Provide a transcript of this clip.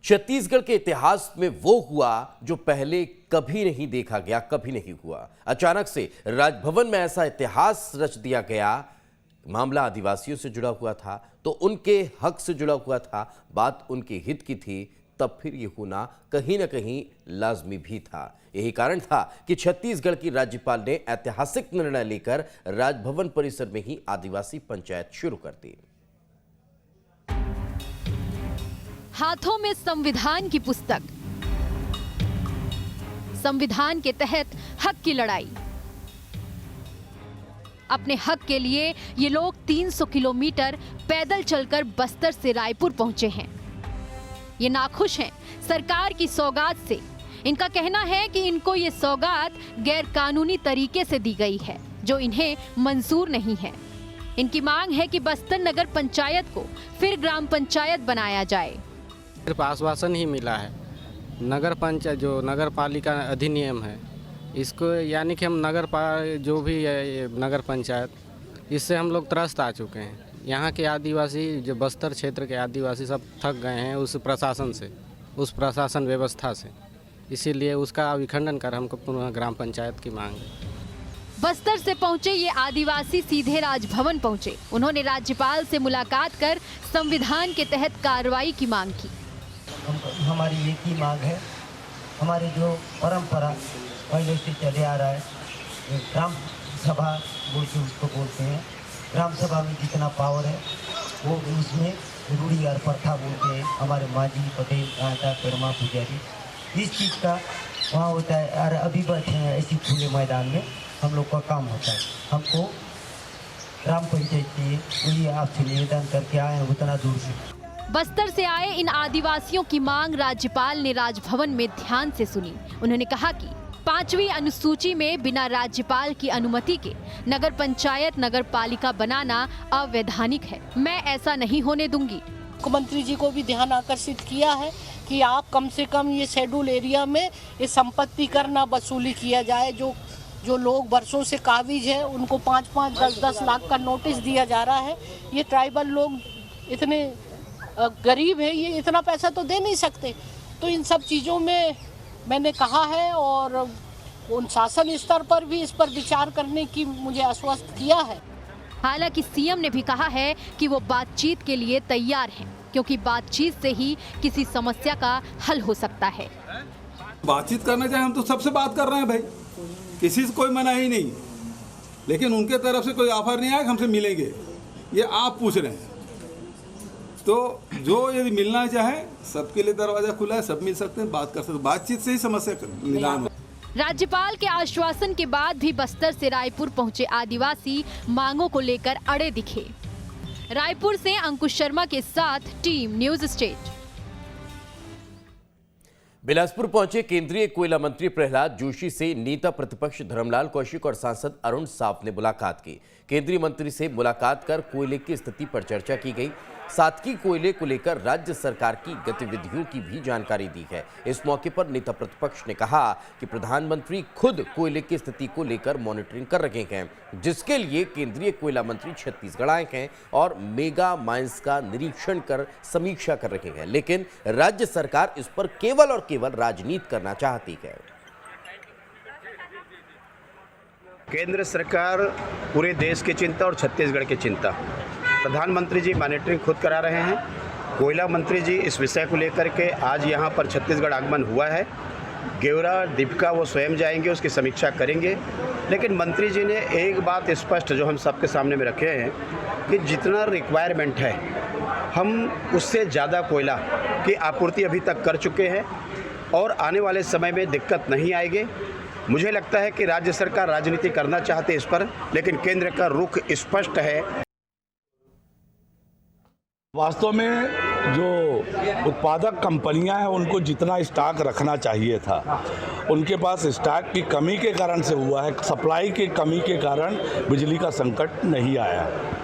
छत्तीसगढ़ के इतिहास में वो हुआ जो पहले कभी नहीं देखा गया, कभी नहीं हुआ। अचानक से राजभवन में ऐसा इतिहास रच दिया गया। मामला आदिवासियों से जुड़ा हुआ था, तो उनके हक से जुड़ा हुआ था, बात उनके हित की थी, तब फिर ये होना कहीं ना कहीं लाजमी भी था। यही कारण था कि छत्तीसगढ़ की राज्यपाल ने ऐतिहासिक निर्णय लेकर राजभवन परिसर में ही आदिवासी पंचायत शुरू कर दी। हाथों में संविधान की पुस्तक, संविधान के तहत हक की लड़ाई। अपने हक के लिए ये लोग 300 किलोमीटर पैदल चलकर बस्तर से रायपुर पहुंचे हैं। ये नाखुश हैं सरकार की सौगात से। इनका कहना है कि इनको ये सौगात गैर कानूनी तरीके से दी गई है, जो इन्हें मंजूर नहीं है। इनकी मांग है कि बस्तर नगर पंचायत को फिर ग्राम पंचायत बनाया जाए। सिर्फ आश्वासन ही मिला है। नगर पंचायत जो नगर पालिका अधिनियम है, इसको यानी कि हम जो भी है नगर पंचायत, इससे हम लोग त्रस्त आ चुके हैं। यहाँ के आदिवासी, जो बस्तर क्षेत्र के आदिवासी, सब थक गए हैं उस प्रशासन से, उस प्रशासन व्यवस्था से। इसीलिए उसका विखंडन कर हमको पुनः ग्राम पंचायत की मांग है। बस्तर से पहुंचे ये आदिवासी सीधे राजभवन पहुंचे। उन्होंने राज्यपाल से मुलाकात कर संविधान के तहत कार्रवाई की मांग की। हमारी एक ही मांग है, हमारी जो परंपरा पहले से चले आ रहा है, ग्राम सभा बोल के उसको बोलते हैं। ग्राम सभा में जितना पावर है वो उसमें रूढ़ी और प्रथा बोलते हैं। हमारे मांझी, पटेल, कांटा, कर्मा, पुजारी, इस चीज़ का वहाँ होता है। और अभी बैठे हैं ऐसी खुले मैदान में, हम लोग का काम होता है। हमको ग्राम पंचायत चाहिए, वही आपसे निवेदन करके आए हैं उतना दूर से। बस्तर से आए इन आदिवासियों की मांग राज्यपाल ने राजभवन में ध्यान से सुनी। उन्होंने कहा कि 5वीं अनुसूची में बिना राज्यपाल की अनुमति के नगर पंचायत नगर पालिका बनाना अवैधानिक है। मैं ऐसा नहीं होने दूंगी। मुख्यमंत्री जी को भी ध्यान आकर्षित किया है कि आप कम से कम ये शेड्यूल एरिया में ये संपत्ति कर ना वसूली किया जाए। जो लोग वर्षों से काबिज है उनको 5-5, 10-10 लाख का नोटिस दिया जा रहा है। ये ट्राइबल लोग इतने गरीब है, ये इतना पैसा तो दे नहीं सकते। तो इन सब चीज़ों में मैंने कहा है और उन शासन स्तर पर भी इस पर विचार करने की मुझे आश्वस्त किया है। हालांकि सीएम ने भी कहा है कि वो बातचीत के लिए तैयार हैं, क्योंकि बातचीत से ही किसी समस्या का हल हो सकता है। बातचीत करना चाहे हम तो सबसे बात कर रहे हैं भाई, किसी से कोई मना ही नहीं। लेकिन उनके तरफ से कोई ऑफर नहीं आया कि हमसे मिलेंगे, ये आप पूछ रहे हैं। तो जो यदि मिलना चाहे सबके लिए दरवाजा खुला है, सब मिल सकते हैं, बात कर सकते हैं। बातचीत से ही समस्या निदान हो। राज्यपाल के आश्वासन के बाद भी बस्तर से रायपुर पहुंचे आदिवासी मांगों को लेकर अड़े दिखे। रायपुर से अंकुश शर्मा के साथ टीम न्यूज स्टेट। बिलासपुर पहुंचे केंद्रीय कोयला मंत्री प्रहलाद जोशी से नेता प्रतिपक्ष धर्मलाल कौशिक और सांसद अरुण साव ने मुलाकात की। केंद्रीय मंत्री से मुलाकात कर कोयले की स्थिति पर चर्चा की गई। साथ ही कोयले को लेकर राज्य सरकार की गतिविधियों की भी जानकारी दी है। इस मौके पर नेता प्रतिपक्ष ने कहा कि प्रधानमंत्री खुद कोयले की स्थिति को लेकर मॉनिटरिंग कर रहे हैं, जिसके लिए केंद्रीय कोयला मंत्री छत्तीसगढ़ आए हैं और मेगा माइंस का निरीक्षण कर समीक्षा कर रहे हैं। लेकिन राज्य सरकार इस पर केवल और केवल राजनीति करना चाहती है। केंद्र सरकार पूरे देश की चिंता और छत्तीसगढ़ की चिंता, प्रधानमंत्री जी मॉनिटरिंग खुद करा रहे हैं। कोयला मंत्री जी इस विषय को लेकर के आज यहाँ पर छत्तीसगढ़ आगमन हुआ है। गेवरा, दीपिका वो स्वयं जाएंगे, उसकी समीक्षा करेंगे। लेकिन मंत्री जी ने एक बात स्पष्ट जो हम सबके सामने में रखे हैं कि जितना रिक्वायरमेंट है हम उससे ज़्यादा कोयला की आपूर्ति अभी तक कर चुके हैं और आने वाले समय में दिक्कत नहीं आएगी। मुझे लगता है कि राज्य सरकार राजनीति करना चाहती है इस पर, लेकिन केंद्र का रुख स्पष्ट है। वास्तव में जो उत्पादक कंपनियां हैं उनको जितना स्टॉक रखना चाहिए था, उनके पास स्टॉक की कमी के कारण से हुआ है। सप्लाई की कमी के कारण बिजली का संकट नहीं आया।